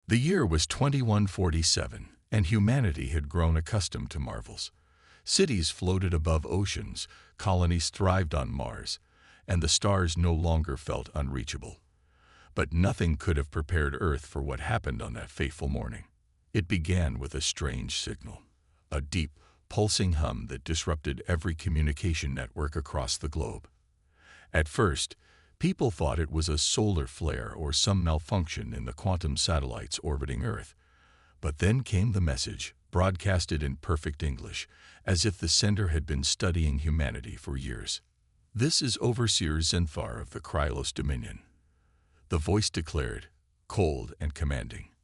The year was 2147, and humanity had grown accustomed to marvels. Cities floated above oceans, colonies thrived on Mars, and the stars no longer felt unreachable. But nothing could have prepared Earth for what happened on that fateful morning. It began with a strange signal, a deep, pulsing hum that disrupted every communication network across the globe. At first, people thought it was a solar flare or some malfunction in the quantum satellites orbiting Earth. But then came the message, broadcasted in perfect English, as if the sender had been studying humanity for years. "This is Overseer Zenfar of the Krylos Dominion." The voice declared, cold and commanding.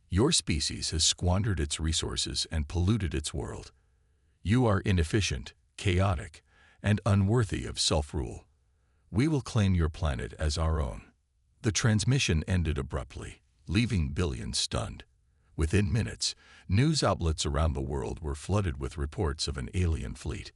"Your species has squandered its resources and polluted its world. You are inefficient, chaotic, and unworthy of self-rule. We will claim your planet as our own." The transmission ended abruptly, leaving billions stunned. Within minutes, news outlets around the world were flooded with reports of an alien fleet,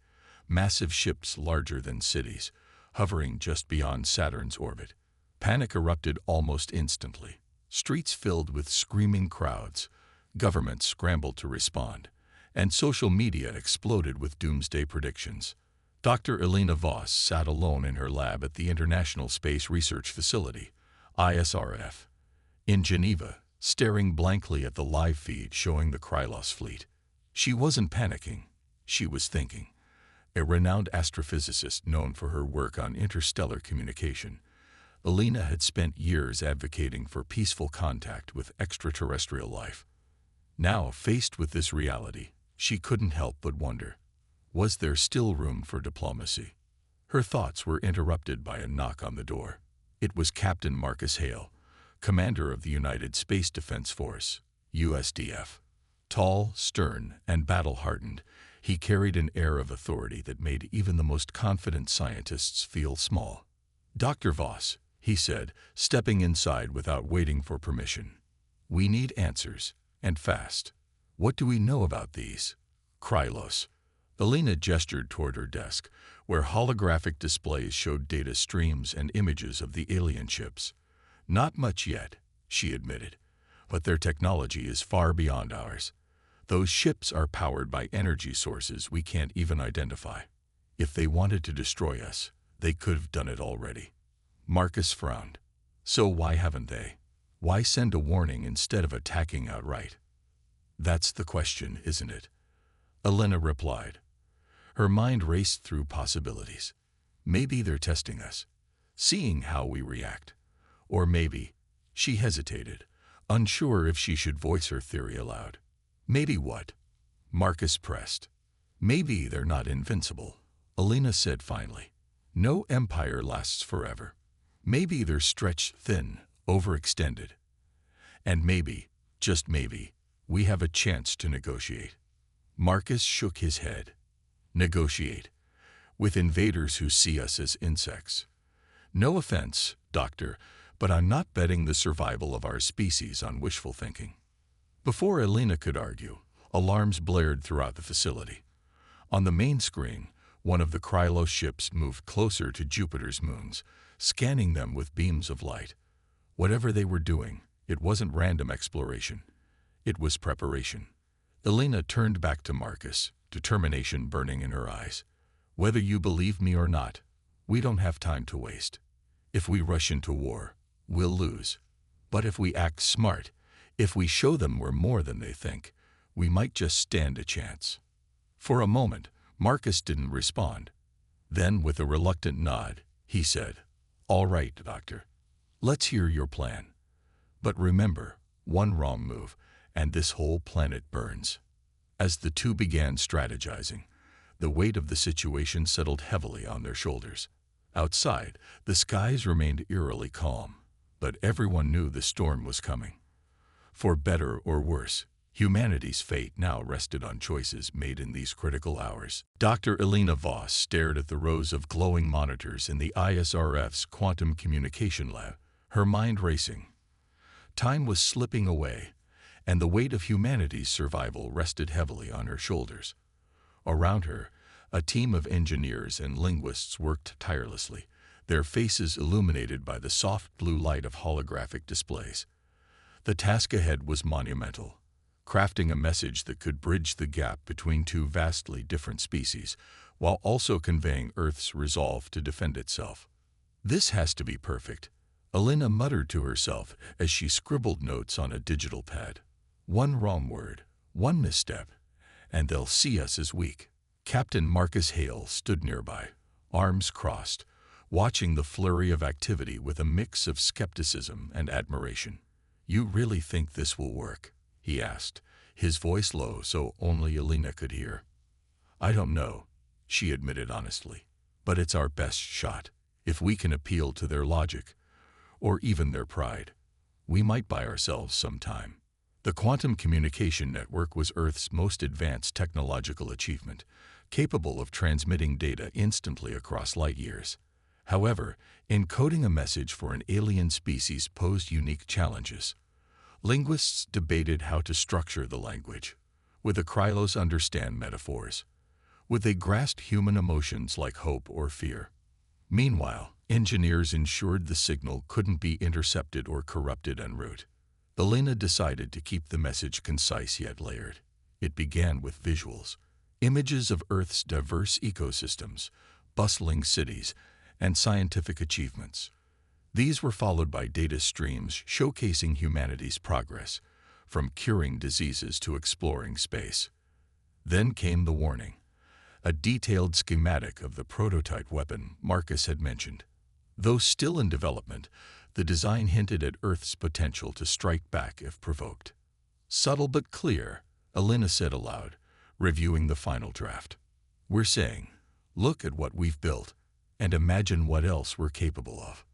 massive ships larger than cities, hovering just beyond Saturn's orbit. Panic erupted almost instantly. Streets filled with screaming crowds, governments scrambled to respond, and social media exploded with doomsday predictions. Dr. Elena Voss sat alone in her lab at the International Space Research Facility, ISRF, in Geneva, staring blankly at the live feed showing the Krylos fleet. She wasn't panicking, she was thinking. A renowned astrophysicist known for her work on interstellar communication, Elena had spent years advocating for peaceful contact with extraterrestrial life. Now, faced with this reality, she couldn't help but wonder, was there still room for diplomacy? Her thoughts were interrupted by a knock on the door. It was Captain Marcus Hale, commander of the United Space Defense Force, USDF. Tall, stern, and battle-hardened, he carried an air of authority that made even the most confident scientists feel small. "Dr. Voss," he said, stepping inside without waiting for permission. "We need answers, and fast. What do we know about these Krylos?" Elena gestured toward her desk, where holographic displays showed data streams and images of the alien ships. "Not much yet," she admitted, "but their technology is far beyond ours. Those ships are powered by energy sources we can't even identify. If they wanted to destroy us, they could have done it already." Marcus frowned. "So why haven't they? Why send a warning instead of attacking outright?" "That's the question, isn't it?" Elena replied. Her mind raced through possibilities. Maybe they're testing us, seeing how we react. Or maybe, she hesitated, unsure if she should voice her theory aloud. "Maybe what?" Marcus pressed. "Maybe they're not invincible," Elena said finally. "No empire lasts forever. Maybe they're stretched thin, overextended. And maybe, just maybe, we have a chance to negotiate." Marcus shook his head. "Negotiate? With invaders who see us as insects? No offense, Doctor, but I'm not betting the survival of our species on wishful thinking." Before Elena could argue, alarms blared throughout the facility. On the main screen, one of the Krylos ships moved closer to Jupiter's moons, scanning them with beams of light. Whatever they were doing, it wasn't random exploration. It was preparation. Elena turned back to Marcus, determination burning in her eyes. "Whether you believe me or not, we don't have time to waste. If we rush into war, we'll lose. But if we act smart, if we show them we're more than they think, we might just stand a chance." For a moment, Marcus didn't respond. Then, with a reluctant nod, he said, "All right, Doctor. Let's hear your plan. But remember, one wrong move, and this whole planet burns." As the two began strategizing, the weight of the situation settled heavily on their shoulders. Outside, the skies remained eerily calm, but everyone knew the storm was coming. For better or worse, humanity's fate now rested on choices made in these critical hours. Dr. Elena Voss stared at the rows of glowing monitors in the ISRF's quantum communication lab, her mind racing. Time was slipping away, and the weight of humanity's survival rested heavily on her shoulders. Around her, a team of engineers and linguists worked tirelessly, their faces illuminated by the soft blue light of holographic displays. The task ahead was monumental, crafting a message that could bridge the gap between two vastly different species, while also conveying Earth's resolve to defend itself. "This has to be perfect," Alina muttered to herself as she scribbled notes on a digital pad. "One wrong word, one misstep, and they'll see us as weak." Captain Marcus Hale stood nearby, arms crossed, watching the flurry of activity with a mix of skepticism and admiration. "You really think this will work?" he asked, his voice low so only Alina could hear. "I don't know," she admitted honestly, "but it's our best shot. If we can appeal to their logic, or even their pride, we might buy ourselves some time." The quantum communication network was Earth's most advanced technological achievement, capable of transmitting data instantly across light years. However, encoding a message for an alien species posed unique challenges. Linguists debated how to structure the language. Would the Krylos understand metaphors? Would they grasp human emotions like hope or fear? Meanwhile, engineers ensured the signal couldn't be intercepted or corrupted en route. Alina decided to keep the message concise yet layered. It began with visuals, images of Earth's diverse ecosystems, bustling cities, and scientific achievements. These were followed by data streams showcasing humanity's progress, from curing diseases to exploring space. Then came the warning, a detailed schematic of the prototype weapon Marcus had mentioned. Though still in development, the design hinted at Earth's potential to strike back if provoked. "Subtle but clear," Alina said aloud, reviewing the final draft. "We're saying, look at what we've built, and imagine what else we're capable of."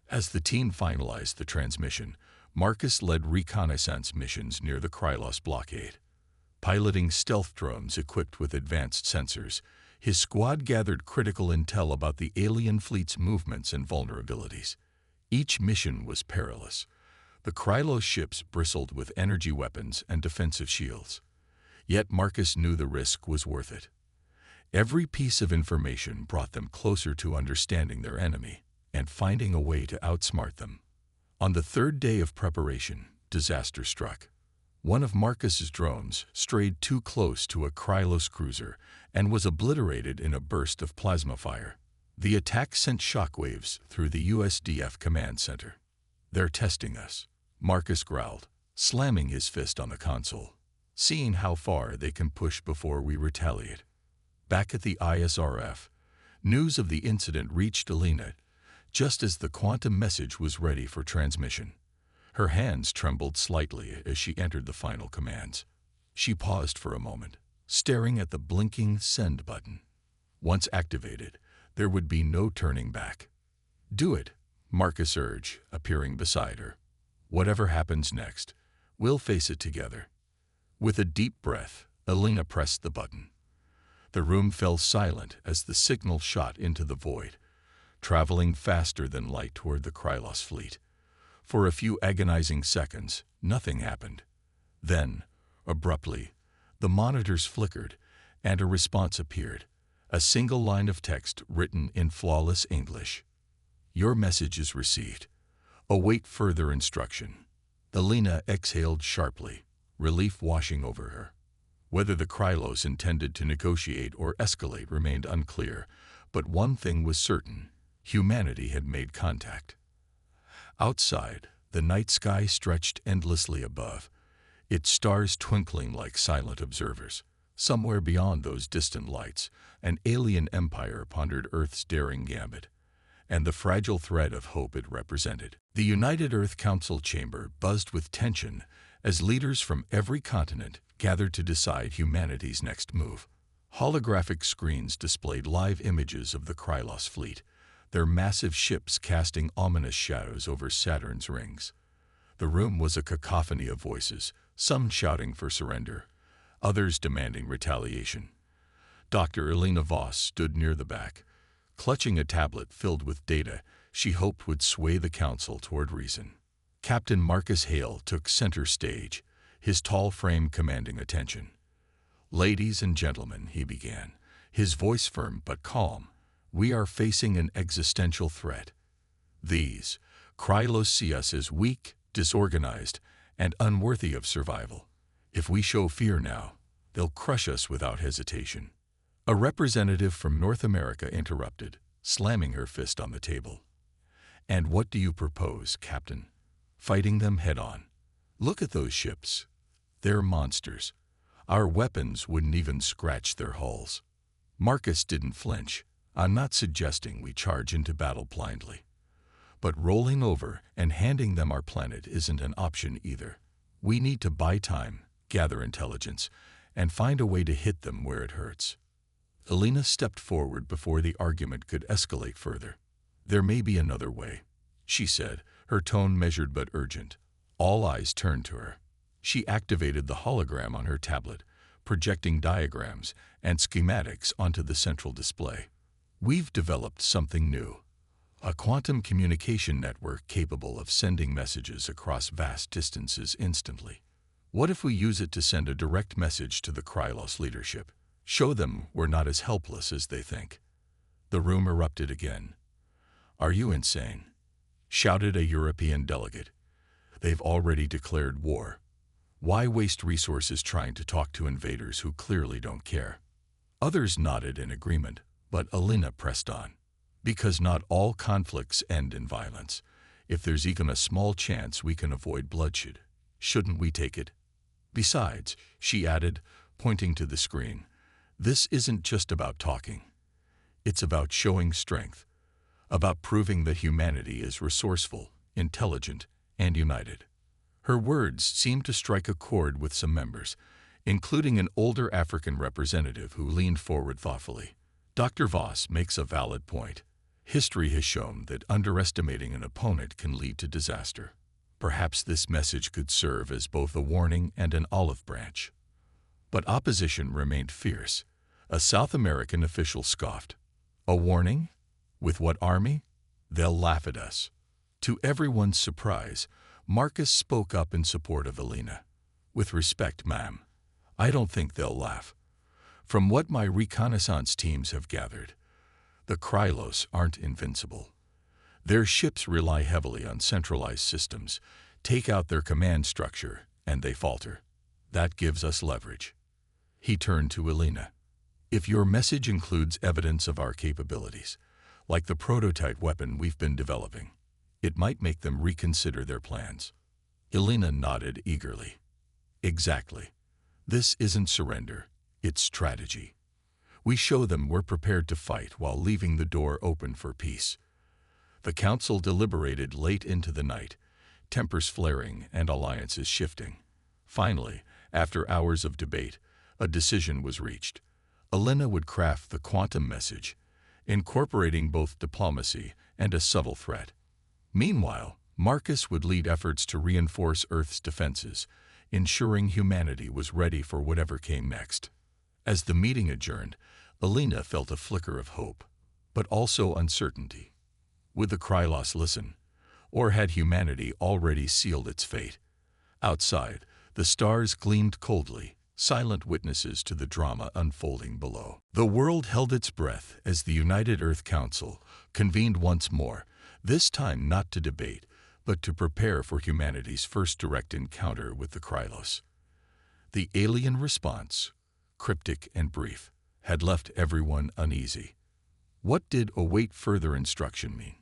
As the team finalized the transmission, Marcus led reconnaissance missions near the Krylos blockade. Piloting stealth drones equipped with advanced sensors, his squad gathered critical intel about the alien fleet's movements and vulnerabilities. Each mission was perilous. The Krylos ships bristled with energy weapons and defensive shields. Yet Marcus knew the risk was worth it. Every piece of information brought them closer to understanding their enemy and finding a way to outsmart them. On the third day of preparation, disaster struck. One of Marcus's drones strayed too close to a Krylos cruiser and was obliterated in a burst of plasma fire. The attack sent shockwaves through the USDF command center. "They're testing us," Marcus growled, slamming his fist on the console, "seeing how far they can push before we retaliate." Back at the ISRF, news of the incident reached Alina just as the quantum message was ready for transmission. Her hands trembled slightly as she entered the final commands. She paused for a moment, staring at the blinking send button. Once activated, there would be no turning back. "Do it," Marcus urged, appearing beside her. "Whatever happens next, we'll face it together." With a deep breath, Alina pressed the button. The room fell silent as the signal shot into the void, traveling faster than light toward the Krylos fleet. For a few agonizing seconds, nothing happened. Then, abruptly, the monitors flickered, and a response appeared, a single line of text written in flawless English. "Your message is received. Await further instruction." Alina exhaled sharply, relief washing over her. Whether the Krylos intended to negotiate or escalate remained unclear, but one thing was certain: humanity had made contact. Outside, the night sky stretched endlessly above, its stars twinkling like silent observers. Somewhere beyond those distant lights, an alien empire pondered Earth's daring gambit, and the fragile thread of hope it represented. The United Earth Council chamber buzzed with tension as leaders from every continent gathered to decide humanity's next move. Holographic screens displayed live images of the Krylos fleet, their massive ships casting ominous shadows over Saturn's rings. The room was a cacophony of voices, some shouting for surrender, others demanding retaliation. Dr. Elena Voss stood near the back, clutching a tablet filled with data she hoped would sway the council toward reason. Captain Marcus Hale took center stage, his tall frame commanding attention. "Ladies and gentlemen," he began, his voice firm but calm, "we are facing an existential threat. These Krylos see us as weak, disorganized, and unworthy of survival. If we show fear now, they'll crush us without hesitation. A representative from North America interrupted, slamming her fist on the table. And what do you propose, Captain? Fighting them head-on. Look at those ships. They're monsters. Our weapons wouldn't even scratch their hulls. Marcus didn't flinch. I'm not suggesting we charge into battle blindly. But rolling over and handing them our planet isn't an option either. We need to buy time, gather intelligence, and find a way to hit them where it hurts. Elena stepped forward before the argument could escalate further. There may be another way, she said, her tone measured but urgent. All eyes turned to her. She activated the hologram on her tablet, projecting diagrams and schematics onto the central display. We've developed something new. A quantum communication network capable of sending messages across vast distances instantly. What if we use it to send a direct message to the Krylos leadership? Show them we're not as helpless as they think. The room erupted again. Are you insane? Shouted a European delegate. They've already declared war. Why waste resources trying to talk to invaders who clearly don't care? Others nodded in agreement, but Elena pressed on. Because not all conflicts end in violence. If there's even a small chance we can avoid bloodshed, shouldn't we take it? Besides, she added, pointing to the screen, this isn't just about talking. It's about showing strength, about proving that humanity is resourceful, intelligent, and united. Her words seemed to strike a chord with some members, including an older African representative who leaned forward thoughtfully. Dr. Voss makes a valid point. History has shown that underestimating an opponent can lead to disaster. Perhaps this message could serve as both a warning and an olive branch. But opposition remained fierce. A South American official scoffed. A warning? With what army? They'll laugh at us. To everyone's surprise, Marcus spoke up in support of Elena. With respect, ma'am, I don't think they'll laugh. From what my reconnaissance teams have gathered, the Krylos aren't invincible. Their ships rely heavily on centralized systems, take out their command structure, and they falter. That gives us leverage. He turned to Elena. If your message includes evidence of our capabilities, like the prototype weapon we've been developing, it might make them reconsider their plans. Elena nodded eagerly. Exactly. This isn't surrender, it's strategy. We show them we're prepared to fight while leaving the door open for peace. The council deliberated late into the night, tempers flaring and alliances shifting. Finally, after hours of debate, a decision was reached. Elena would craft the quantum message, incorporating both diplomacy and a subtle threat. Meanwhile, Marcus would lead efforts to reinforce Earth's defenses, ensuring humanity was ready for whatever came next. As the meeting adjourned, Elena felt a flicker of hope, but also uncertainty. Would the Krylos listen, or had humanity already sealed its fate? Outside, the stars gleamed coldly, silent witnesses to the drama unfolding below. The world held its breath as the United Earth Council convened once more, this time not to debate, but to prepare for humanity's first direct encounter with the Krylos. The alien response, cryptic and brief, had left everyone uneasy. What did await further instruction mean?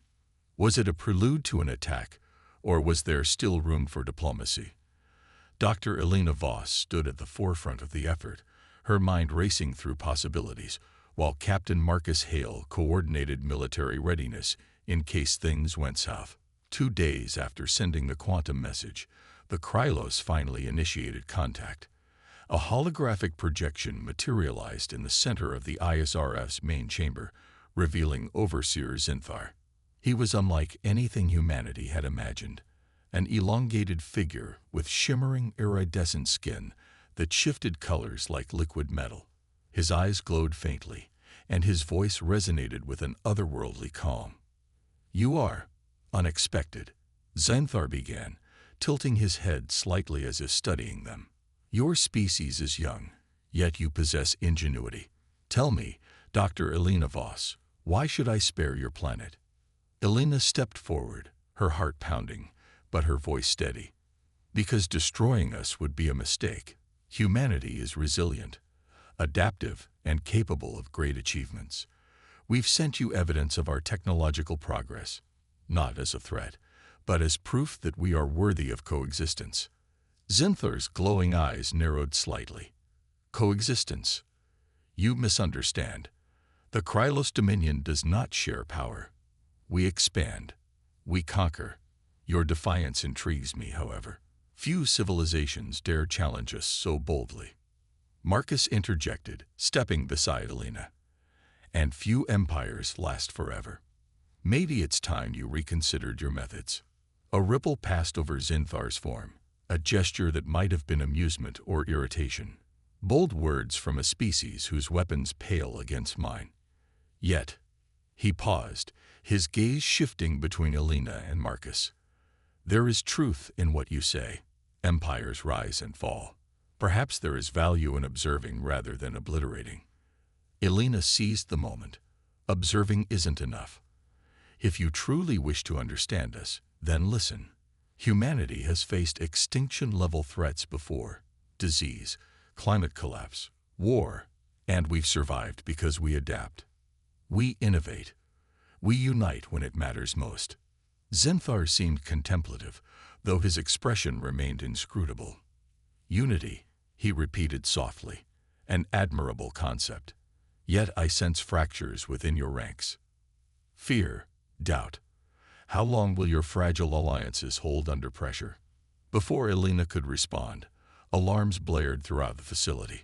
Was it a prelude to an attack, or was there still room for diplomacy? Dr. Elena Voss stood at the forefront of the effort, her mind racing through possibilities, while Captain Marcus Hale coordinated military readiness in case things went south. 2 days after sending the quantum message, the Krylos finally initiated contact. A holographic projection materialized in the center of the ISRF's main chamber, revealing Overseer Zinthar. He was unlike anything humanity had imagined, an elongated figure with shimmering iridescent skin that shifted colors like liquid metal. His eyes glowed faintly, and his voice resonated with an otherworldly calm. "You are unexpected," Zinthar began, tilting his head slightly as if studying them. "Your species is young, yet you possess ingenuity. Tell me, Dr. Elena Voss, why should I spare your planet?" Elena stepped forward, her heart pounding, but her voice steady. Because destroying us would be a mistake. Humanity is resilient, adaptive, and capable of great achievements. We've sent you evidence of our technological progress, not as a threat, but as proof that we are worthy of coexistence. Zinthar's glowing eyes narrowed slightly. Coexistence. You misunderstand. The Krylos Dominion does not share power. We expand. We conquer. Your defiance intrigues me, however. Few civilizations dare challenge us so boldly. Marcus interjected, stepping beside Alina. And few empires last forever. Maybe it's time you reconsidered your methods. A ripple passed over Zinthar's form, a gesture that might have been amusement or irritation. Bold words from a species whose weapons pale against mine. Yet, he paused, his gaze shifting between Alina and Marcus. There is truth in what you say. Empires rise and fall. Perhaps there is value in observing rather than obliterating. Alina seized the moment. Observing isn't enough. If you truly wish to understand us, then listen. Humanity has faced extinction-level threats before. Disease, climate collapse, war, and we've survived because we adapt. We innovate. We unite when it matters most. Zinthar seemed contemplative, though his expression remained inscrutable. Unity, he repeated softly, an admirable concept. Yet I sense fractures within your ranks. Fear, doubt. How long will your fragile alliances hold under pressure? Before Alina could respond, alarms blared throughout the facility.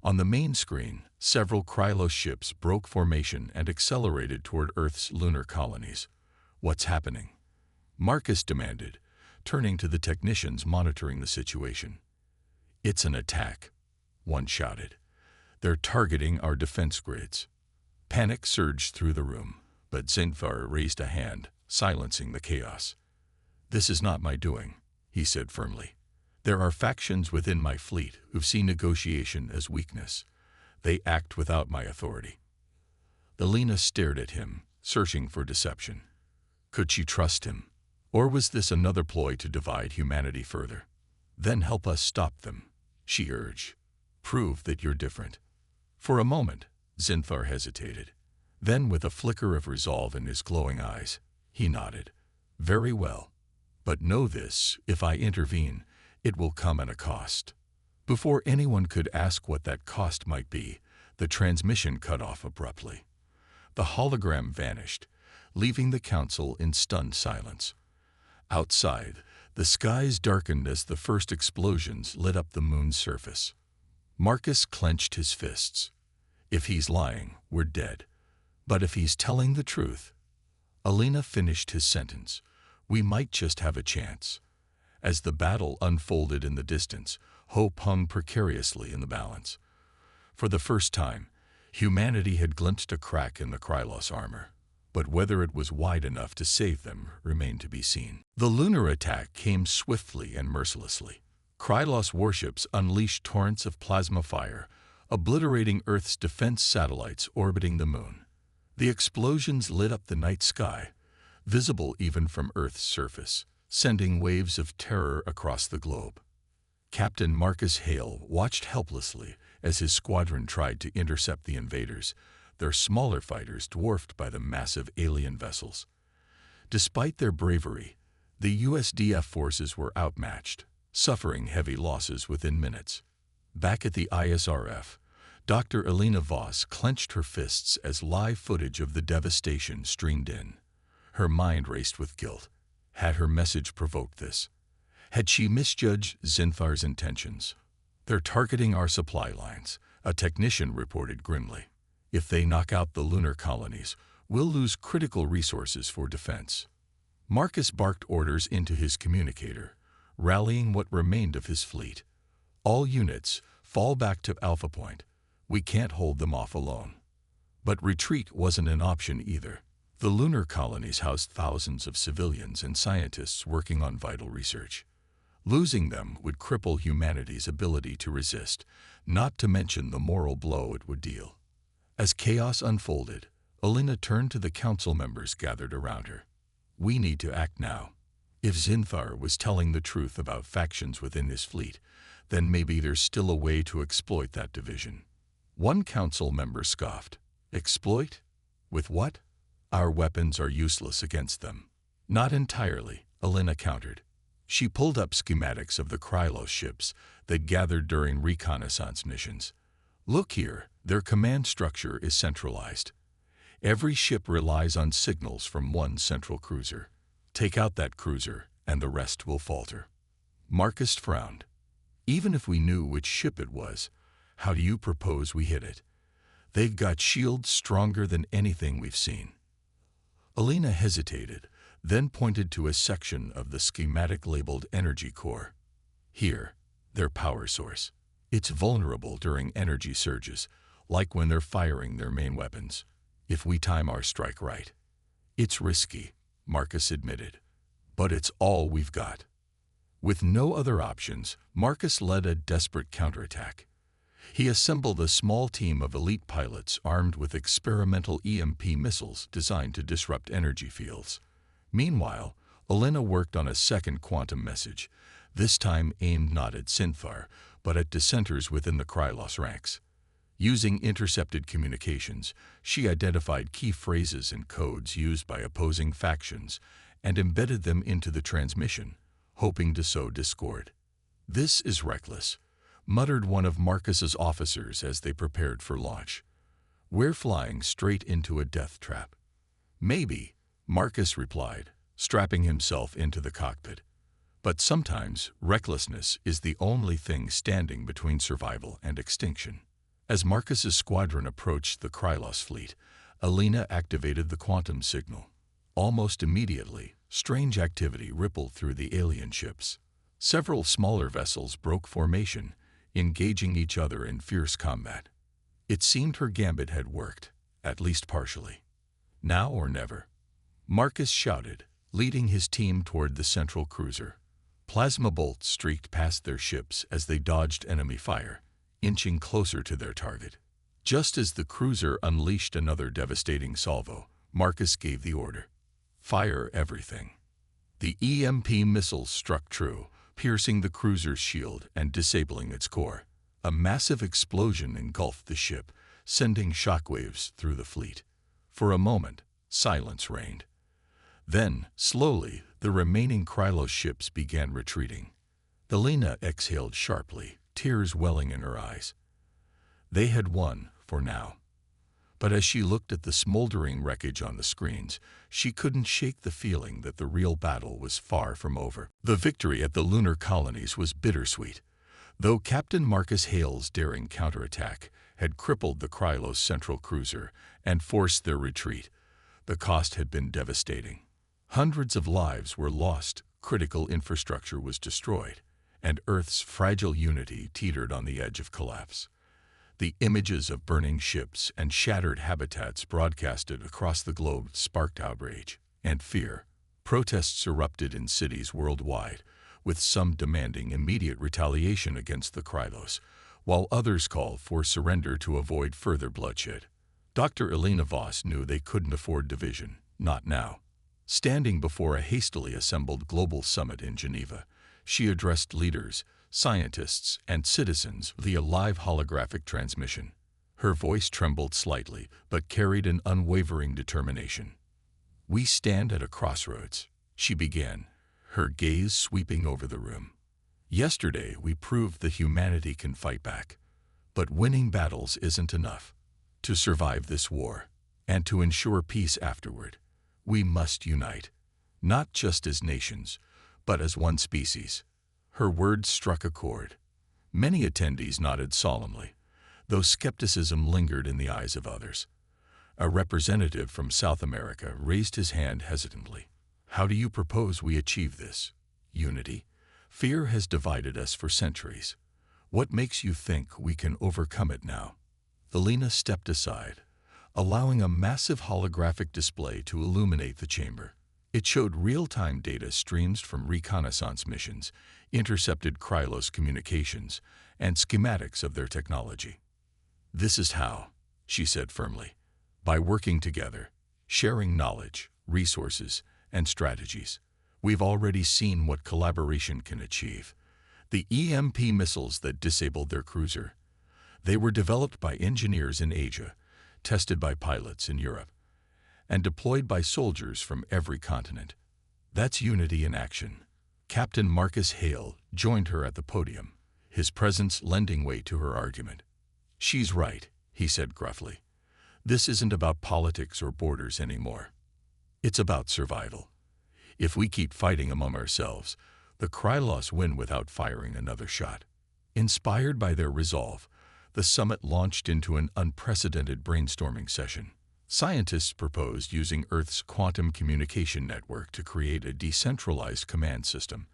On the main screen, several Krylos ships broke formation and accelerated toward Earth's lunar colonies. What's happening? Marcus demanded, turning to the technicians monitoring the situation. It's an attack, one shouted. They're targeting our defense grids. Panic surged through the room, but Zinthar raised a hand, silencing the chaos. This is not my doing, he said firmly. There are factions within my fleet who see negotiation as weakness. They act without my authority. Alina stared at him, searching for deception. Could she trust him? Or was this another ploy to divide humanity further? Then help us stop them, she urged. Prove that you're different. For a moment, Zinthar hesitated. Then, with a flicker of resolve in his glowing eyes, he nodded. Very well. But know this, if I intervene, it will come at a cost. Before anyone could ask what that cost might be, the transmission cut off abruptly. The hologram vanished, leaving the council in stunned silence. Outside, the skies darkened as the first explosions lit up the moon's surface. Marcus clenched his fists. If he's lying, we're dead. But if he's telling the truth, Alina finished his sentence. We might just have a chance. As the battle unfolded in the distance, hope hung precariously in the balance. For the first time, humanity had glimpsed a crack in the Krylos armor, but whether it was wide enough to save them remained to be seen. The lunar attack came swiftly and mercilessly. Krylos warships unleashed torrents of plasma fire, obliterating Earth's defense satellites orbiting the moon. The explosions lit up the night sky, visible even from Earth's surface, sending waves of terror across the globe. Captain Marcus Hale watched helplessly as his squadron tried to intercept the invaders, their smaller fighters dwarfed by the massive alien vessels. Despite their bravery, the USDF forces were outmatched, suffering heavy losses within minutes. Back at the ISRF, Dr. Alina Voss clenched her fists as live footage of the devastation streamed in. Her mind raced with guilt. Had her message provoked this? Had she misjudged Zinthar's intentions? They're targeting our supply lines, a technician reported grimly. If they knock out the lunar colonies, we'll lose critical resources for defense. Marcus barked orders into his communicator, rallying what remained of his fleet. All units, fall back to Alpha Point. We can't hold them off alone. But retreat wasn't an option either. The lunar colonies housed thousands of civilians and scientists working on vital research. Losing them would cripple humanity's ability to resist, not to mention the moral blow it would deal. As chaos unfolded, Alina turned to the council members gathered around her. We need to act now. If Zinthar was telling the truth about factions within his fleet, then maybe there's still a way to exploit that division. One council member scoffed. Exploit? With what? Our weapons are useless against them. Not entirely, Alina countered. She pulled up schematics of the Krylos ships that gathered during reconnaissance missions. Look here, their command structure is centralized. Every ship relies on signals from one central cruiser. Take out that cruiser, and the rest will falter. Marcus frowned. Even if we knew which ship it was, how do you propose we hit it? They've got shields stronger than anything we've seen. Alina hesitated, then pointed to a section of the schematic labeled energy core. Here, their power source. It's vulnerable during energy surges, like when they're firing their main weapons. If we time our strike right. It's risky, Marcus admitted, but it's all we've got. With no other options, Marcus led a desperate counterattack. He assembled a small team of elite pilots armed with experimental EMP missiles designed to disrupt energy fields. Meanwhile, Alina worked on a second quantum message, this time aimed not at Zinthar, but at dissenters within the Krylos ranks. Using intercepted communications, she identified key phrases and codes used by opposing factions and embedded them into the transmission, hoping to sow discord. "This is reckless," muttered one of Marcus's officers as they prepared for launch. "We're flying straight into a death trap." "Maybe," Marcus replied, strapping himself into the cockpit. But sometimes recklessness is the only thing standing between survival and extinction. As Marcus's squadron approached the Krylos fleet, Alina activated the quantum signal. Almost immediately, strange activity rippled through the alien ships. Several smaller vessels broke formation, engaging each other in fierce combat. It seemed her gambit had worked, at least partially. Now or never. Marcus shouted, leading his team toward the central cruiser. Plasma bolts streaked past their ships as they dodged enemy fire, inching closer to their target. Just as the cruiser unleashed another devastating salvo, Marcus gave the order. "Fire everything." The EMP missiles struck true, piercing the cruiser's shield and disabling its core. A massive explosion engulfed the ship, sending shockwaves through the fleet. For a moment, silence reigned. Then, slowly, the remaining Krylos ships began retreating. Alina exhaled sharply, tears welling in her eyes. They had won, for now. But as she looked at the smoldering wreckage on the screens, she couldn't shake the feeling that the real battle was far from over. The victory at the lunar colonies was bittersweet. Though Captain Marcus Hale's daring counterattack had crippled the Krylos central cruiser and forced their retreat, the cost had been devastating. Hundreds of lives were lost, critical infrastructure was destroyed, and Earth's fragile unity teetered on the edge of collapse. The images of burning ships and shattered habitats broadcasted across the globe sparked outrage and fear. Protests erupted in cities worldwide, with some demanding immediate retaliation against the Krylos, while others called for surrender to avoid further bloodshed. Dr. Elena Voss knew they couldn't afford division, not now. Standing before a hastily assembled global summit in Geneva, she addressed leaders, scientists, and citizens via live holographic transmission. Her voice trembled slightly, but carried an unwavering determination. "We stand at a crossroads," she began, her gaze sweeping over the room. "Yesterday we proved that humanity can fight back. But winning battles isn't enough. To survive this war, and to ensure peace afterward, we must unite, not just as nations, but as one species." Her words struck a chord. Many attendees nodded solemnly, though skepticism lingered in the eyes of others. A representative from South America raised his hand hesitantly. "How do you propose we achieve this? Unity? Fear has divided us for centuries. What makes you think we can overcome it now?" Alina stepped aside, allowing a massive holographic display to illuminate the chamber. It showed real-time data streams from reconnaissance missions, intercepted Krylos communications, and schematics of their technology. "This is how," she said firmly, "by working together, sharing knowledge, resources, and strategies, We've already seen what collaboration can achieve. The EMP missiles that disabled their cruiser. They were developed by engineers in Asia, tested by pilots in Europe, and deployed by soldiers from every continent. That's unity in action. Captain Marcus Hale joined her at the podium, his presence lending weight to her argument. "She's right," he said gruffly. "This isn't about politics or borders anymore. It's about survival. If we keep fighting among ourselves, the Krylos win without firing another shot." Inspired by their resolve, the summit launched into an unprecedented brainstorming session. Scientists proposed using Earth's quantum communication network to create a decentralized command system,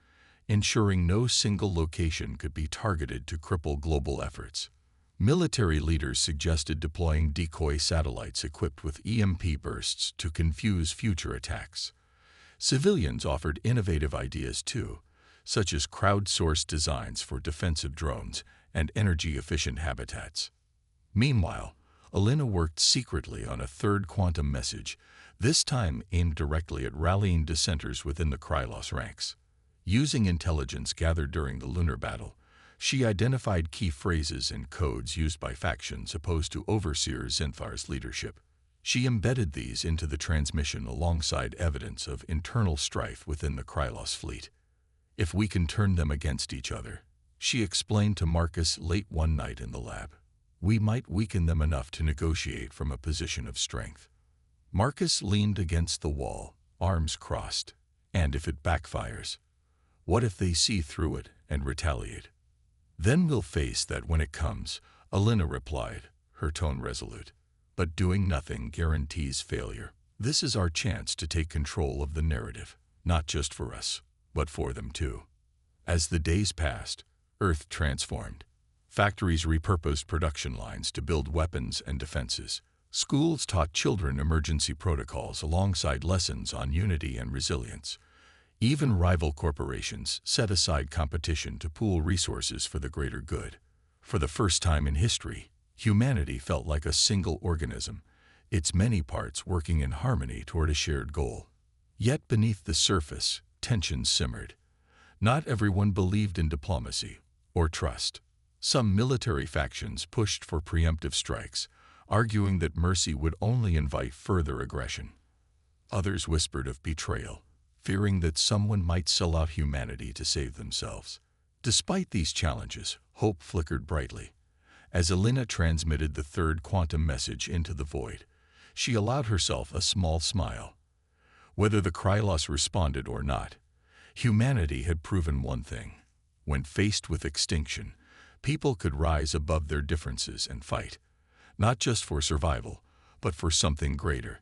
ensuring no single location could be targeted to cripple global efforts. Military leaders suggested deploying decoy satellites equipped with EMP bursts to confuse future attacks. Civilians offered innovative ideas too, such as crowdsourced designs for defensive drones and energy-efficient habitats. Meanwhile, Alina worked secretly on a third quantum message, this time aimed directly at rallying dissenters within the Krylos ranks. Using intelligence gathered during the lunar battle, she identified key phrases and codes used by factions opposed to Overseer Zenthar's leadership. She embedded these into the transmission alongside evidence of internal strife within the Krylos fleet. "If we can turn them against each other," she explained to Marcus late one night in the lab, "we might weaken them enough to negotiate from a position of strength." Marcus leaned against the wall, arms crossed. "And if it backfires? What if they see through it and retaliate?" "Then we'll face that when it comes," Alina replied, her tone resolute. "But doing nothing guarantees failure. This is our chance to take control of the narrative, not just for us, but for them too." As the days passed, Earth transformed. Factories repurposed production lines to build weapons and defenses. Schools taught children emergency protocols alongside lessons on unity and resilience. Even rival corporations set aside competition to pool resources for the greater good. For the first time in history, humanity felt like a single organism, its many parts working in harmony toward a shared goal. Yet beneath the surface, tensions simmered. Not everyone believed in diplomacy or trust. Some military factions pushed for preemptive strikes, arguing that mercy would only invite further aggression. Others whispered of betrayal, fearing that someone might sell out humanity to save themselves. Despite these challenges, hope flickered brightly. As Alina transmitted the third quantum message into the void, she allowed herself a small smile. Whether the Krylos responded or not, humanity had proven one thing. When faced with extinction, people could rise above their differences and fight, not just for survival, but for something greater.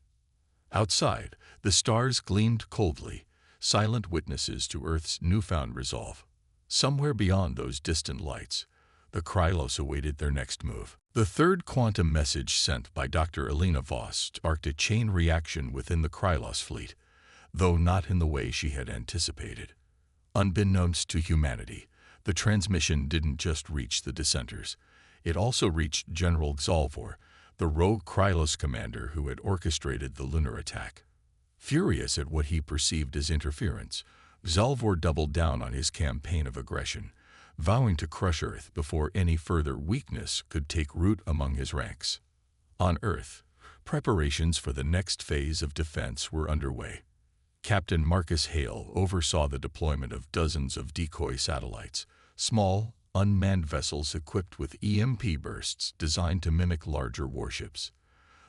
Outside, the stars gleamed coldly, silent witnesses to Earth's newfound resolve. Somewhere beyond those distant lights, the Krylos awaited their next move. The third quantum message sent by Dr. Alina Voss sparked a chain reaction within the Krylos fleet, though not in the way she had anticipated. Unbeknownst to humanity, the transmission didn't just reach the dissenters. It also reached General Zalvor, the rogue Krylos commander who had orchestrated the lunar attack. Furious at what he perceived as interference, Zalvor doubled down on his campaign of aggression, vowing to crush Earth before any further weakness could take root among his ranks. On Earth, preparations for the next phase of defense were underway. Captain Marcus Hale oversaw the deployment of dozens of decoy satellites, small, unmanned vessels equipped with EMP bursts designed to mimic larger warships.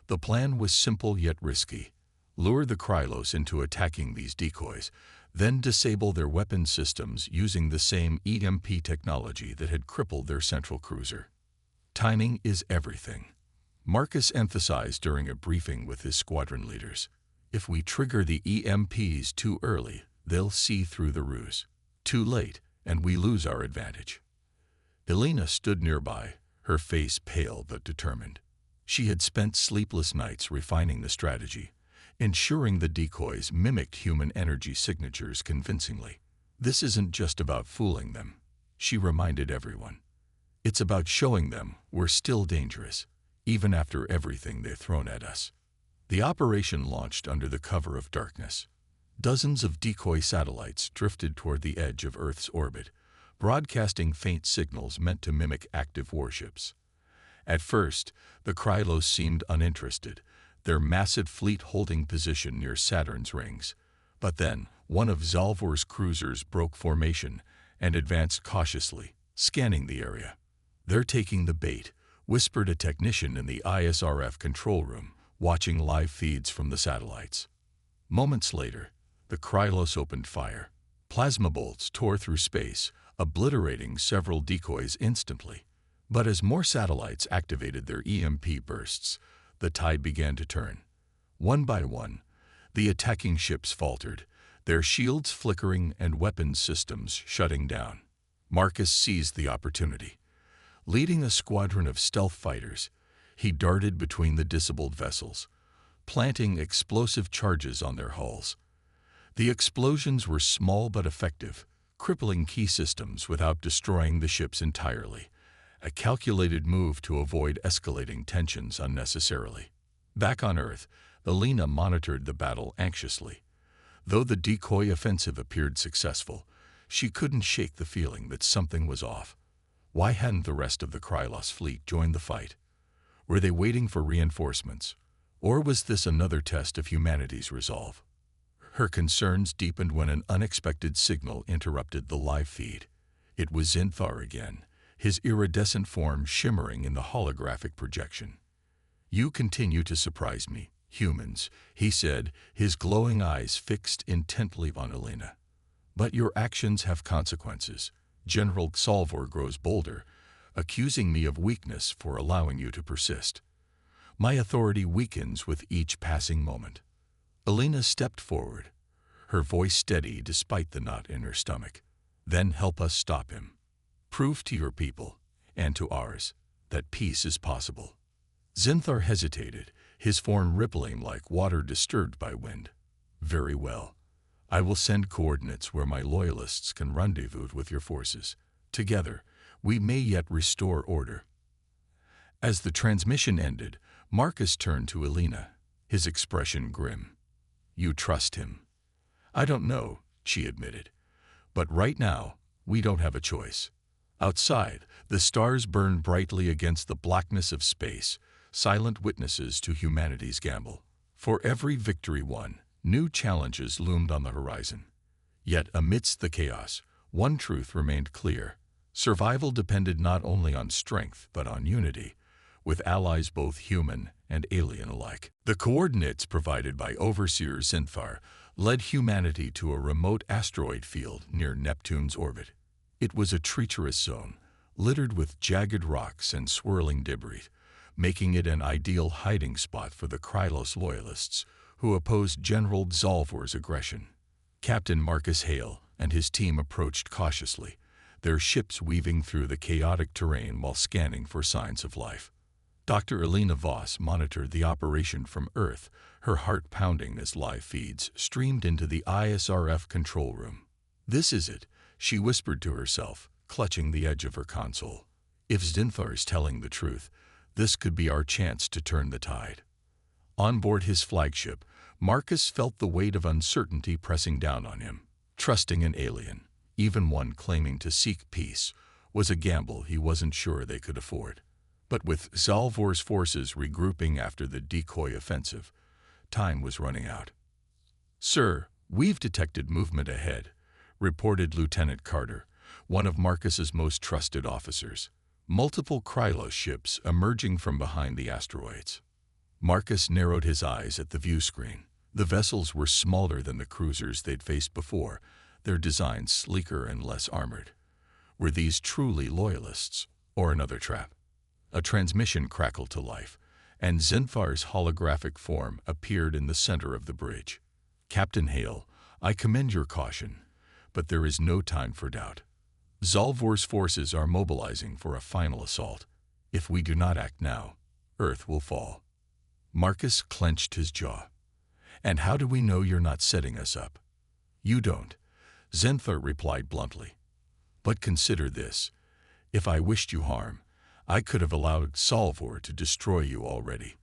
The plan was simple yet risky. Lure the Krylos into attacking these decoys, then disable their weapon systems using the same EMP technology that had crippled their central cruiser. Timing is everything, Marcus emphasized during a briefing with his squadron leaders. If we trigger the EMPs too early, they'll see through the ruse. Too late, and we lose our advantage. Alina stood nearby, her face pale but determined. She had spent sleepless nights refining the strategy, ensuring the decoys mimicked human energy signatures convincingly. "This isn't just about fooling them," she reminded everyone. "It's about showing them we're still dangerous, even after everything they've thrown at us." The operation launched under the cover of darkness. Dozens of decoy satellites drifted toward the edge of Earth's orbit, broadcasting faint signals meant to mimic active warships. At first, the Krylos seemed uninterested, their massive fleet holding position near Saturn's rings. But then, one of Zalvor's cruisers broke formation and advanced cautiously, scanning the area. "They're taking the bait," whispered a technician in the ISRF control room, watching live feeds from the satellites. Moments later, the Krylos opened fire. Plasma bolts tore through space, obliterating several decoys instantly. But as more satellites activated their EMP bursts, the tide began to turn. One by one, the attacking ships faltered, their shields flickering and weapons systems shutting down. Marcus seized the opportunity. Leading a squadron of stealth fighters, he darted between the disabled vessels, planting explosive charges on their hulls. The explosions were small but effective, crippling key systems without destroying the ships entirely, a calculated move to avoid escalating tensions unnecessarily. Back on Earth, Elena monitored the battle anxiously. Though the decoy offensive appeared successful, she couldn't shake the feeling that something was off. Why hadn't the rest of the Krylos fleet joined the fight? Were they waiting for reinforcements? Or was this another test of humanity's resolve? Her concerns deepened when an unexpected signal interrupted the live feed. It was Zinthar again, his iridescent form shimmering in the holographic projection. "You continue to surprise me, humans," he said, his glowing eyes fixed intently on Elena. "But your actions have consequences. General Salvor grows bolder, accusing me of weakness for allowing you to persist. My authority weakens with each passing moment." Elena stepped forward, her voice steady despite the knot in her stomach. "Then help us stop him. Prove to your people, and to ours, that peace is possible." Zinthar hesitated, his form rippling like water disturbed by wind. "Very well. I will send coordinates where my loyalists can rendezvous with your forces. Together, we may yet restore order." As the transmission ended, Marcus turned to Elena, his expression grim. "You trust him?" "I don't know," she admitted. "But right now, we don't have a choice." Outside, the stars burned brightly against the blackness of space, silent witnesses to humanity's gamble. For every victory won, new challenges loomed on the horizon. Yet amidst the chaos, one truth remained clear. Survival depended not only on strength, but on unity, with allies both human and alien alike. The coordinates provided by Overseer Zinthar led humanity to a remote asteroid field near Neptune's orbit. It was a treacherous zone, littered with jagged rocks and swirling debris, making it an ideal hiding spot for the Krylos loyalists who opposed General Zalvor's aggression. Captain Marcus Hale and his team approached cautiously, their ships weaving through the chaotic terrain while scanning for signs of life. Dr. Elena Voss monitored the operation from Earth, her heart pounding as live feeds streamed into the ISRF control room. "This is it," she whispered to herself, clutching the edge of her console. "If Zinthar is telling the truth, this could be our chance to turn the tide." On board his flagship, Marcus felt the weight of uncertainty pressing down on him. Trusting an alien, even one claiming to seek peace, was a gamble he wasn't sure they could afford. But with Zalvor's forces regrouping after the decoy offensive, time was running out. "Sir, we've detected movement ahead," reported Lieutenant Carter, one of Marcus's most trusted officers. Multiple Krylos ships emerging from behind the asteroids. Marcus narrowed his eyes at the view screen. The vessels were smaller than the cruisers they'd faced before, their designs sleeker and less armored. Were these truly loyalists, or another trap? A transmission crackled to life, and Zinthar's holographic form appeared in the center of the bridge. "Captain Hale, I commend your caution, but there is no time for doubt. Zalvor's forces are mobilizing for a final assault. If we do not act now, Earth will fall." Marcus clenched his jaw. "And how do we know you're not setting us up?" "You don't," Zinthar replied bluntly. "But consider this. If I wished you harm, I could have allowed Salvor to destroy you already.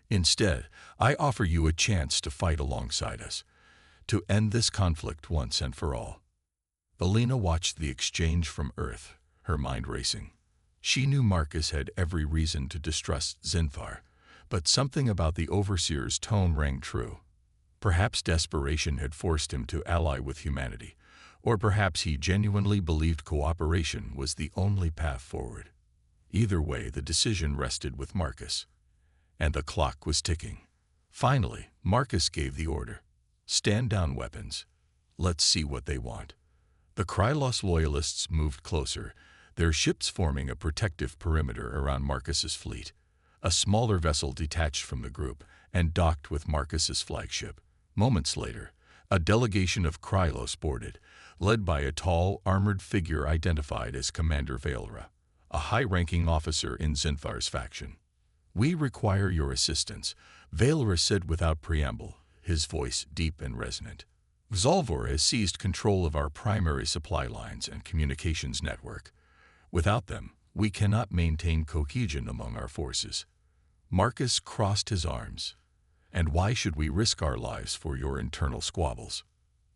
Instead, I offer you a chance to fight alongside us, to end this conflict once and for all. Alina watched the exchange from Earth, her mind racing. She knew Marcus had every reason to distrust Zinfar, but something about the Overseer's tone rang true. Perhaps desperation had forced him to ally with humanity, or perhaps he genuinely believed cooperation was the only path forward. Either way, the decision rested with Marcus. And the clock was ticking. Finally, Marcus gave the order. Stand down, weapons. Let's see what they want. The Krylos loyalists moved closer, their ships forming a protective perimeter around Marcus's fleet. A smaller vessel detached from the group and docked with Marcus's flagship. Moments later, a delegation of Krylos boarded, led by a tall, armored figure identified as Commander Valera, a high-ranking officer in Zinfar's faction. "We require your assistance," Valera said without preamble, his voice deep and resonant. "Zalvor has seized control of our primary supply lines and communications network. Without them, we cannot maintain cohesion among our forces." Marcus crossed his arms. "And why should we risk our lives for your internal squabbles?"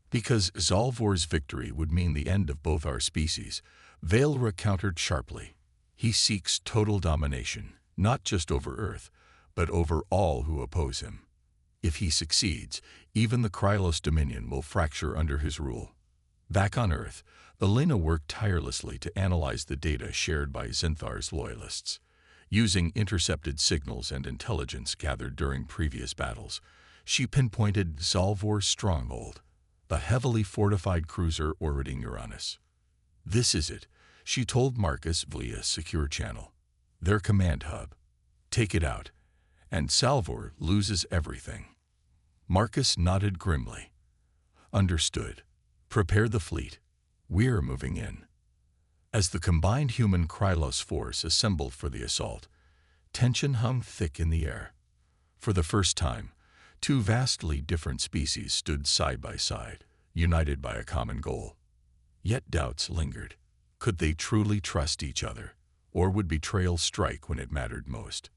"Because Zalvor's victory would mean the end of both our species," Valera countered sharply. "He seeks total domination, not just over Earth, but over all who oppose him. If he succeeds, even the Krylos Dominion will fracture under his rule." Back on Earth, Alina worked tirelessly to analyze the data shared by Zinthar's loyalists. Using intercepted signals and intelligence gathered during previous battles, she pinpointed Zalvor's stronghold, the heavily fortified cruiser orbiting Uranus. "This is it," she told Marcus via secure channel. "Their command hub. Take it out, and Zalvor loses everything." Marcus nodded grimly. "Understood. Prepare the fleet. We're moving in." As the combined human Krylos force assembled for the assault, tension hung thick in the air. For the first time, two vastly different species stood side by side, united by a common goal. Yet doubts lingered. Could they truly trust each other, or would betrayal strike when it mattered most?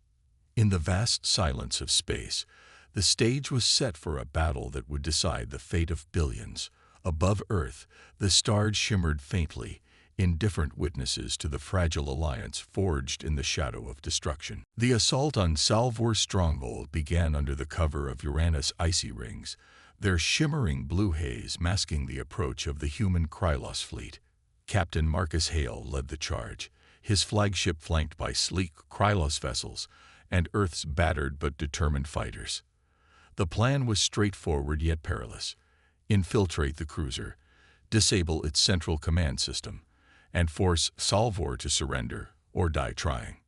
In the vast silence of space, the stage was set for a battle that would decide the fate of billions. Above Earth, the stars shimmered faintly, indifferent witnesses to the fragile alliance forged in the shadow of destruction. The assault on Zalvor's stronghold began under the cover of Uranus' icy rings, their shimmering blue haze masking the approach of the human Krylos fleet. Captain Marcus Hale led the charge, his flagship flanked by sleek Krylos vessels and Earth's battered but determined fighters. The plan was straightforward yet perilous. Infiltrate the cruiser, disable its central command system, and force Zalvor to surrender or die trying.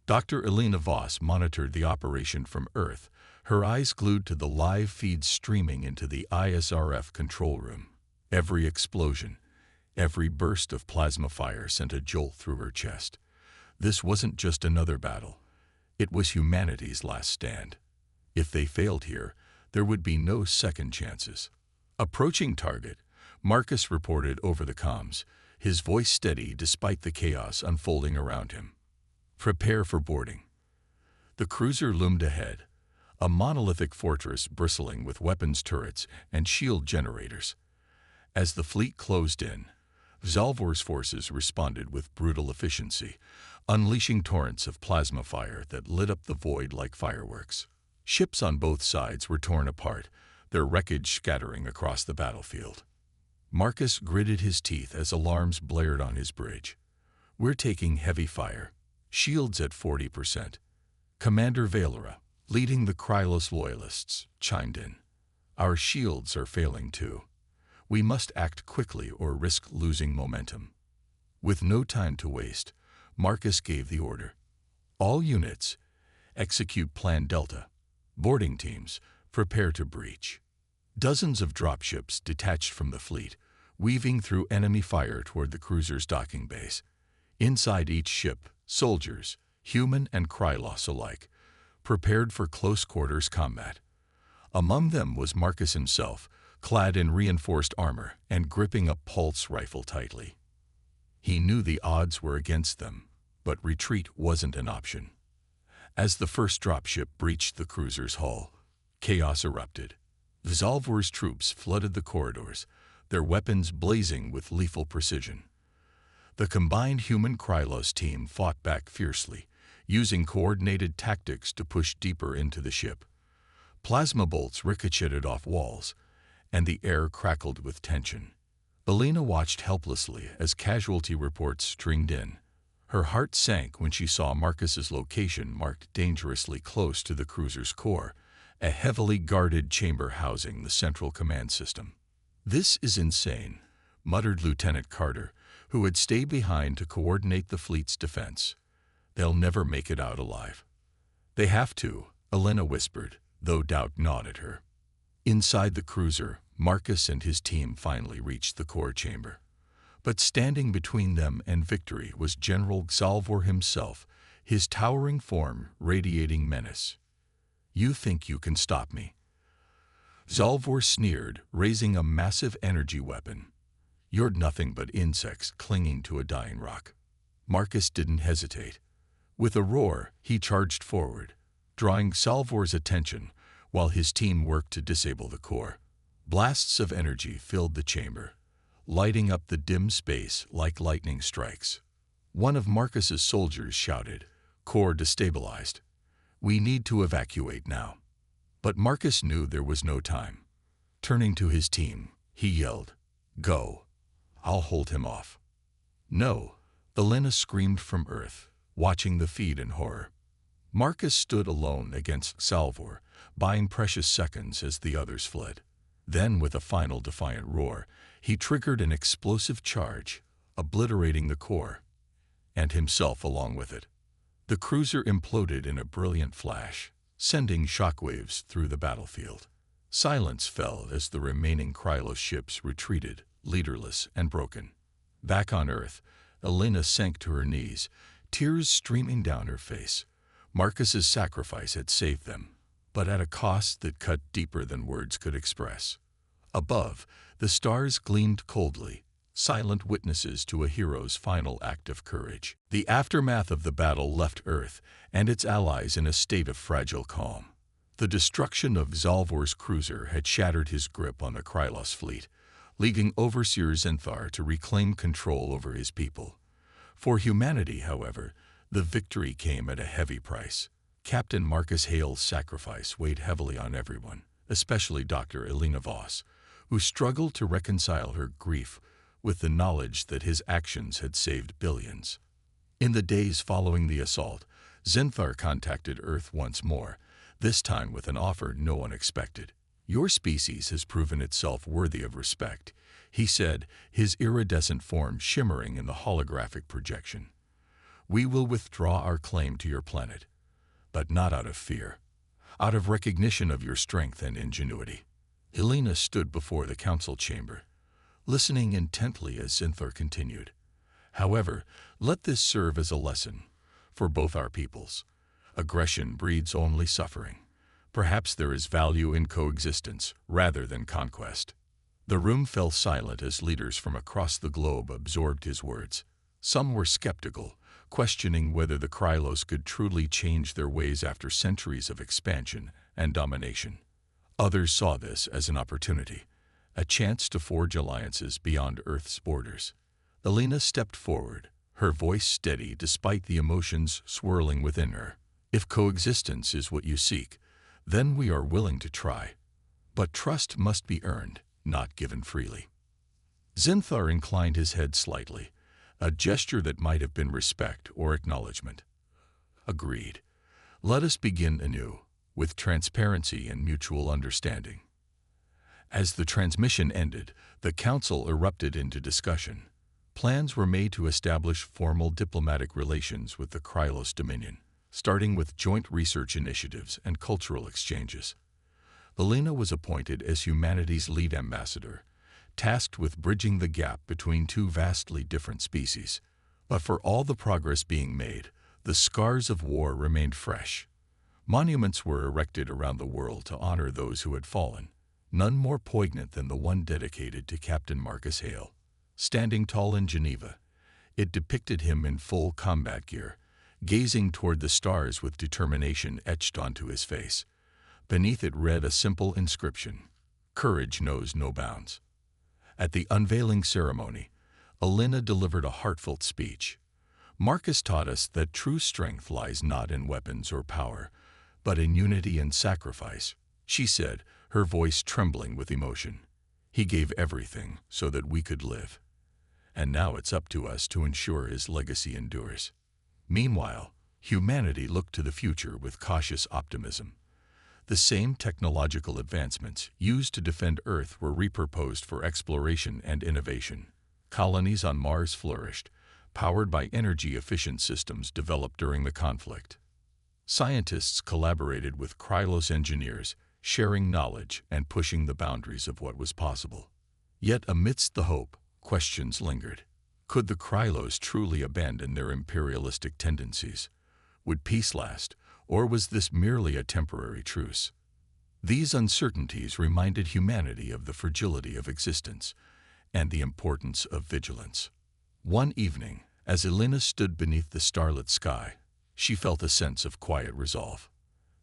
Dr. Alina Voss monitored the operation from Earth, her eyes glued to the live feeds streaming into the ISRF control room. Every explosion, every burst of plasma fire sent a jolt through her chest. This wasn't just another battle. It was humanity's last stand. If they failed here, there would be no second chances. Approaching target, Marcus reported over the comms, his voice steady despite the chaos unfolding around him. "Prepare for boarding." The cruiser loomed ahead, a monolithic fortress bristling with weapons turrets and shield generators. As the fleet closed in, Zalvor's forces responded with brutal efficiency, unleashing torrents of plasma fire that lit up the void like fireworks. Ships on both sides were torn apart, their wreckage scattering across the battlefield. Marcus gritted his teeth as alarms blared on his bridge. "We're taking heavy fire. Shields at 40%. Commander Valera, leading the Krylos loyalists, chimed in. "Our shields are failing too. We must act quickly or risk losing momentum." With no time to waste, Marcus gave the order. "All units, execute Plan Delta. Boarding teams, prepare to breach." Dozens of dropships detached from the fleet, weaving through enemy fire toward the cruiser's docking base. Inside each ship, soldiers, human and Krylos alike, prepared for close-quarters combat. Among them was Marcus himself, clad in reinforced armor and gripping a pulse rifle tightly. He knew the odds were against them, but retreat wasn't an option. As the first dropship breached the cruiser's hull, chaos erupted. Zalvor's troops flooded the corridors, their weapons blazing with lethal precision. The combined human Krylos team fought back fiercely, using coordinated tactics to push deeper into the ship. Plasma bolts ricocheted off walls, and the air crackled with tension. Elena watched helplessly as casualty reports streamed in. Her heart sank when she saw Marcus's location marked dangerously close to the cruiser's core, a heavily guarded chamber housing the central command system. "This is insane," muttered Lieutenant Carter, who had stayed behind to coordinate the fleet's defense. "They'll never make it out alive." "They have to," Elena whispered, though doubt gnawed at her. Inside the cruiser, Marcus and his team finally reached the core chamber. But standing between them and victory was General Zalvor himself, his towering form radiating menace. "You think you can stop me?" Zalvor sneered, raising a massive energy weapon. "You're nothing but insects clinging to a dying rock." Marcus didn't hesitate. With a roar, he charged forward, drawing Zalvor's attention while his team worked to disable the core. Blasts of energy filled the chamber, lighting up the dim space like lightning strikes. One of Marcus's soldiers shouted, "Core destabilized. We need to evacuate now." But Marcus knew there was no time. Turning to his team, he yelled, "Go. I'll hold him off." "No," Elena screamed from Earth, watching the feed in horror. Marcus stood alone against Zalvor, buying precious seconds as the others fled. Then, with a final defiant roar, he triggered an explosive charge, obliterating the core, and himself along with it. The cruiser imploded in a brilliant flash, sending shockwaves through the battlefield. Silence fell as the remaining Krylos ships retreated, leaderless and broken. Back on Earth, Elena sank to her knees, tears streaming down her face. Marcus's sacrifice had saved them, but at a cost that cut deeper than words could express. Above, the stars gleamed coldly, silent witnesses to a hero's final act of courage. The aftermath of the battle left Earth and its allies in a state of fragile calm. The destruction of Zalvor's cruiser had shattered his grip on the Krylos fleet, leaving Overseer Zinthar to reclaim control over his people. For humanity, however, the victory came at a heavy price. Captain Marcus Hale's sacrifice weighed heavily on everyone, especially Dr. Elena Voss, who struggled to reconcile her grief with the knowledge that his actions had saved billions. In the days following the assault, Zinthar contacted Earth once more, this time with an offer no one expected. "Your species has proven itself worthy of respect," he said, his iridescent form shimmering in the holographic projection. "We will withdraw our claim to your planet, but not out of fear, out of recognition of your strength and ingenuity." Helena stood before the council chamber, listening intently as Zinthar continued. "However, let this serve as a lesson for both our peoples. Aggression breeds only suffering. Perhaps there is value in coexistence rather than conquest." The room fell silent as leaders from across the globe absorbed his words. Some were skeptical, questioning whether the Krylos could truly change their ways after centuries of expansion and domination. Others saw this as an opportunity, a chance to forge alliances beyond Earth's borders. Elena stepped forward, her voice steady despite the emotions swirling within her. "If coexistence is what you seek, then we are willing to try. But trust must be earned, not given freely." Zinthar inclined his head slightly, a gesture that might have been respect or acknowledgement. "Agreed. Let us begin anew, with transparency and mutual understanding." As the transmission ended, the council erupted into discussion. Plans were made to establish formal diplomatic relations with the Krylos Dominion, starting with joint research initiatives and cultural exchanges. Elena was appointed as humanity's lead ambassador, tasked with bridging the gap between two vastly different species. But for all the progress being made, the scars of war remained fresh. Monuments were erected around the world to honor those who had fallen, none more poignant than the one dedicated to Captain Marcus Hale. Standing tall in Geneva, it depicted him in full combat gear, gazing toward the stars with determination etched onto his face. Beneath it read a simple inscription, Courage knows no bounds. At the unveiling ceremony, Elena delivered a heartfelt speech. Marcus taught us that true strength lies not in weapons or power, but in unity and sacrifice, she said, her voice trembling with emotion. He gave everything so that we could live. And now it's up to us to ensure his legacy endures. Meanwhile, humanity looked to the future with cautious optimism. The same technological advancements used to defend Earth were repurposed for exploration and innovation. Colonies on Mars flourished, powered by energy-efficient systems developed during the conflict. Scientists collaborated with Krylos engineers, sharing knowledge and pushing the boundaries of what was possible. Yet amidst the hope, questions lingered. Could the Krylos truly abandon their imperialistic tendencies? Would peace last, or was this merely a temporary truce? These uncertainties reminded humanity of the fragility of existence and the importance of vigilance. One evening, as Elena stood beneath the starlit sky, she felt a sense of quiet resolve.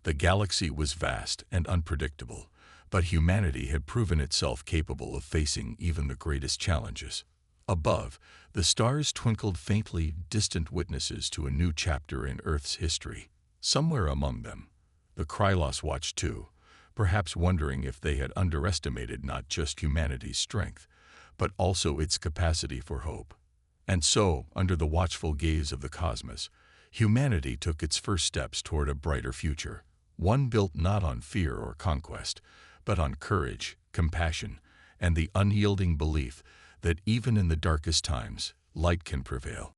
The galaxy was vast and unpredictable, but humanity had proven itself capable of facing even the greatest challenges. Above, the stars twinkled faintly, distant witnesses to a new chapter in Earth's history. Somewhere among them, the Krylos watched too, perhaps wondering if they had underestimated not just humanity's strength, but also its capacity for hope. And so, under the watchful gaze of the cosmos, humanity took its first steps toward a brighter future, one built not on fear or conquest, but on courage, compassion, and the unyielding belief that even in the darkest times, light can prevail.